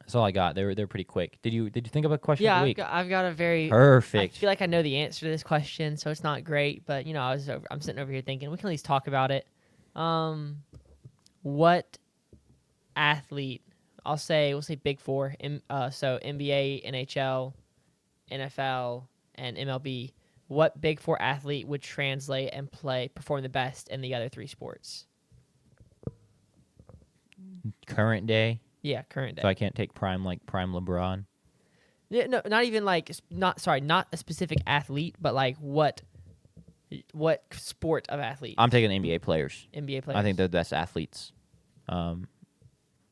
That's all I got. They're pretty quick. Did you think of a question of Yeah, the week? I've got a very Perfect. I feel like I know the answer to this question, so it's not great. But I'm sitting over here thinking we can at least talk about it. What athlete? We'll say Big Four. So NBA, NHL, NFL, and MLB. What Big Four athlete would translate and perform the best in the other three sports? Current day. Yeah, current day. So I can't take prime LeBron. Yeah, no, not even like not a specific athlete, but like what sport of athlete? I'm taking NBA players. NBA players. I think they're the best athletes, and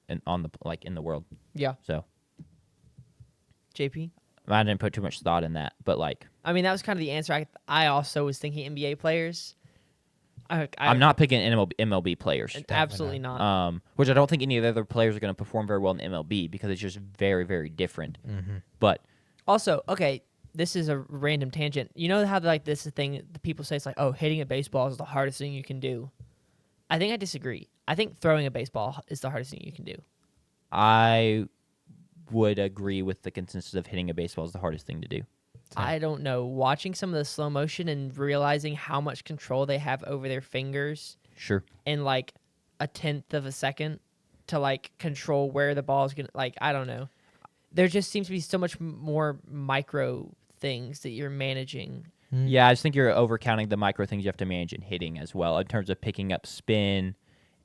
in the world. Yeah. So JP. I didn't put too much thought in that, but I mean, that was kind of the answer. I also was thinking NBA players. I'm not picking MLB players. Absolutely not. Which I don't think any of the other players are going to perform very well in the MLB because it's just very, very different. Mm-hmm. But also, okay, this is a random tangent. You know how this is the thing the people say it's like, oh, hitting a baseball is the hardest thing you can do. I think I disagree. I think throwing a baseball is the hardest thing you can do. I would agree with the consensus of hitting a baseball is the hardest thing to do. I don't know. Watching some of the slow motion and realizing how much control they have over their fingers Sure. in like a tenth of a second to like control where the ball is going to, I don't know. There just seems to be so much more micro things that you're managing. Yeah, I just think you're overcounting the micro things you have to manage in hitting as well in terms of picking up spin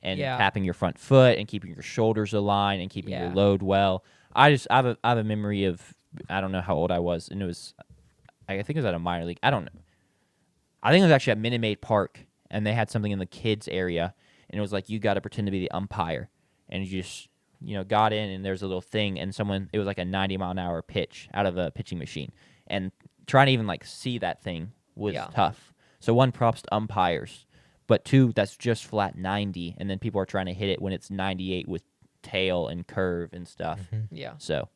and tapping your front foot and keeping your shoulders aligned and keeping your load well. I have a memory of, I don't know how old I was, and it was, I think it was at a minor league. I don't know. I think it was actually at Minute Maid Park, and they had something in the kids area, and it was like you got to pretend to be the umpire, and you just got in, and there's a little thing, and it was like a 90-mile-an-hour pitch out of a pitching machine, and trying to even like see that thing was tough. So one, props to umpires, but two, that's just flat 90, and then people are trying to hit it when it's 98 with tail and curve and stuff. Mm-hmm. Yeah. So.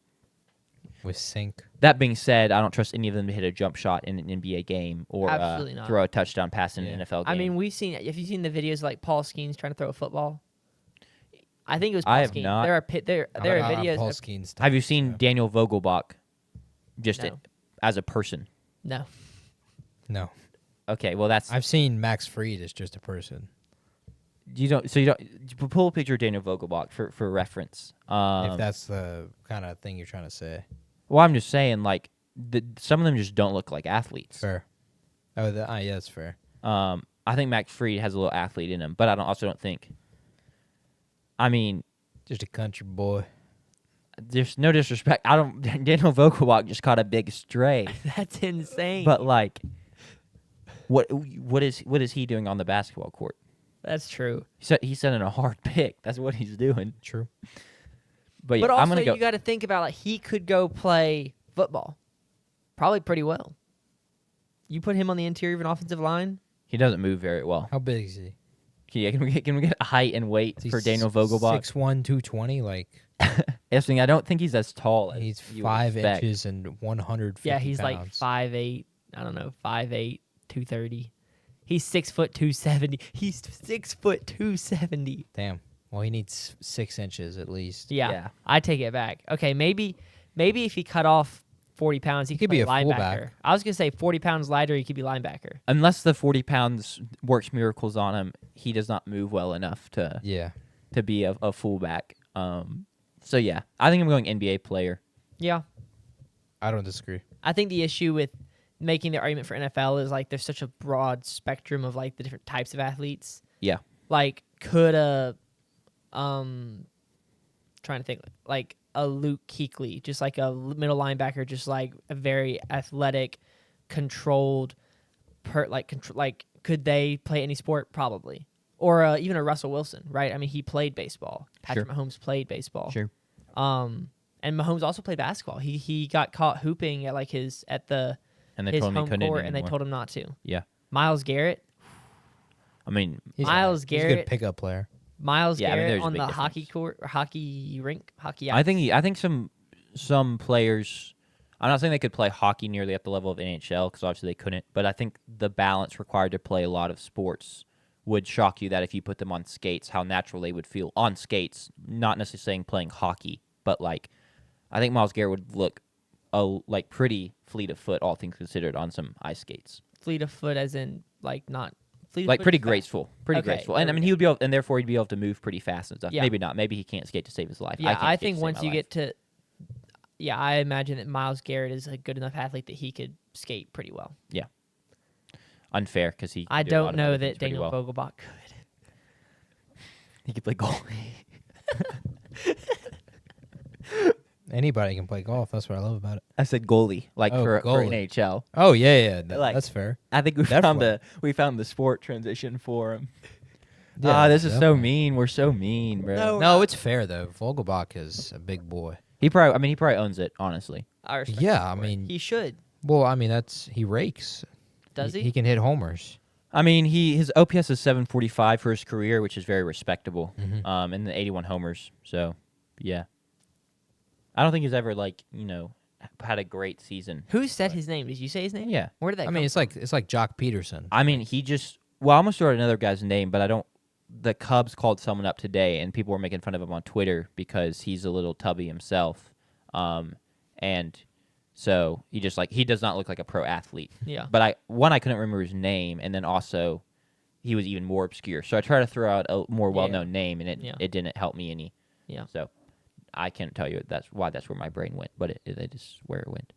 With sync. That being said, I don't trust any of them to hit a jump shot in an NBA game or throw a touchdown pass in an NFL game. I mean, have you seen the videos like Paul Skeens trying to throw a football? I think it was Paul Skeens. Not. There are videos. Paul Skeens have you seen Daniel Vogelbach as a person? No. No. Okay, well I've seen Max Fried as just a person. You don't pull a picture of Daniel Vogelbach for reference. If that's the kind of thing you're trying to say. Well, I'm just saying, like, some of them just don't look like athletes. Fair. Oh, yeah, that's fair. I think Max Fried has a little athlete in him, but I also don't think. I mean, just a country boy. There's no disrespect. Daniel Vogelbach just caught a big stray. That's insane. But like, what is he doing on the basketball court? That's true. He's sending a hard pick. That's what he's doing. True. But yeah, also, I'm gonna go. You got to think about like he could go play football, probably pretty well. You put him on the interior of an offensive line. He doesn't move very well. How big is he? Yeah, can we get height and weight for Daniel Vogelbach? 6'1", 220, like. I don't think he's as tall. He's 5 inches and 150 Yeah, he's pounds. like 5'8". I don't know, 5'8", 230. He's 6 foot 270. He's 6 foot 270. Damn. Well, he needs 6 inches at least. Yeah. I take it back. Okay, maybe if he cut off 40 pounds, he could be a linebacker. Fullback. I was gonna say 40 pounds lighter, he could be linebacker. Unless the 40 pounds works miracles on him, he does not move well enough to be a fullback. So yeah, I think I'm going NBA player. Yeah, I don't disagree. I think the issue with making the argument for NFL is like there's such a broad spectrum of like the different types of athletes. Yeah. Like could trying to think like a Luke Kuechly, just like a middle linebacker, just like a very athletic, controlled, could they play any sport? Probably. Or even a Russell Wilson, right? I mean, he played baseball. Patrick Mahomes played baseball. Sure. And Mahomes also played basketball. He got caught hooping at his home court, and they told him not to. Yeah. Myles Garrett. I mean, Myles Garrett, he's a good pickup player. Myles Garrett on the difference. hockey court or hockey rink, hockey ice. I think some players. I'm not saying they could play hockey nearly at the level of NHL because obviously they couldn't. But I think the balance required to play a lot of sports would shock you that if you put them on skates, how natural they would feel on skates. Not necessarily saying playing hockey, but like I think Myles Garrett would look like pretty fleet of foot, all things considered, on some ice skates. Fleet of foot, as in like not fleet. Like of foot pretty is fast. graceful, and I mean he would be able, and therefore he'd be able to move pretty fast and stuff. Yeah. Maybe not. Maybe he can't skate to save his life. Yeah, I can't skate think to save once my you life. get to, I imagine that Myles Garrett is a good enough athlete that he could skate pretty well. Yeah. Unfair because he. I could do a lot don't of know other that things pretty Daniel well. Vogelbach could. He could play goalie. Anybody can play golf. That's what I love about it. I said goalie, like for goalie. NHL. Oh yeah. Like- That's fair. I think we Definitely. found the sport transition for him. Yeah, This is so definitely. mean. We're so mean, bro. No, it's fair though. Vogelbach is a big boy. He probably owns it, honestly. I respect Yeah, him I for it. mean- he should. Well, I mean he rakes. Does he? He can hit homers. I mean, his OPS is 745 for his career, which is very respectable. Mhm. And the 81 homers. So, yeah. I don't think he's ever had a great season. Who said his name? Did you say his name? Yeah. Where did that I come mean, from? it's like Jock Peterson. I mean, I almost wrote another guy's name, but I don't. The Cubs called someone up today, and people were making fun of him on Twitter because he's a little tubby himself. And so he does not look like a pro athlete. Yeah. But I couldn't remember his name, and then also he was even more obscure. So I tried to throw out a more well-known name, and it didn't help me any. Yeah. So I can't tell you that's where my brain went, but it is where it went.